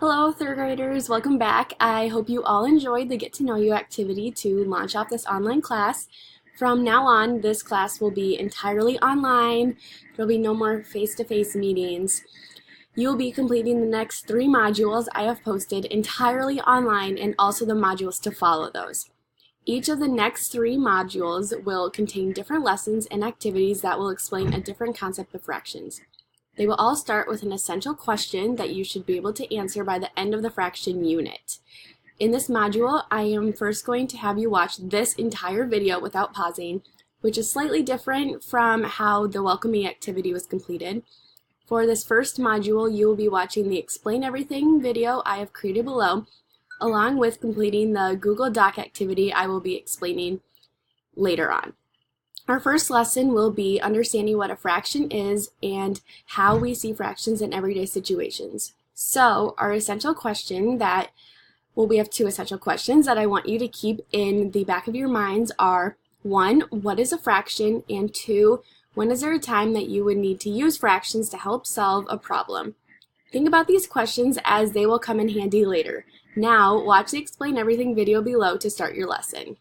Hello, third graders. Welcome back. I hope you all enjoyed the Get to Know You activity to launch off this online class. From now on, this class will be entirely online. There will be no more face-to-face meetings. You'll be completing the next 3 modules I have posted entirely online and also the modules to follow those. Each of the next 3 modules will contain different lessons and activities that will explain a different concept of fractions. They will all start with an essential question that you should be able to answer by the end of the fraction unit. In this module, I am first going to have you watch this entire video without pausing, which is slightly different from how the Welcome Me activity was completed. For this first module, you will be watching the Explain Everything video I have created below, along with completing the Google Doc activity I will be explaining later on. Our first lesson will be understanding what a fraction is and how we see fractions in everyday situations. So our essential question we have 2 essential questions that I want you to keep in the back of your minds are 1, what is a fraction? And 2, when is there a time that you would need to use fractions to help solve a problem? Think about these questions as they will come in handy later. Now, watch the Explain Everything video below to start your lesson.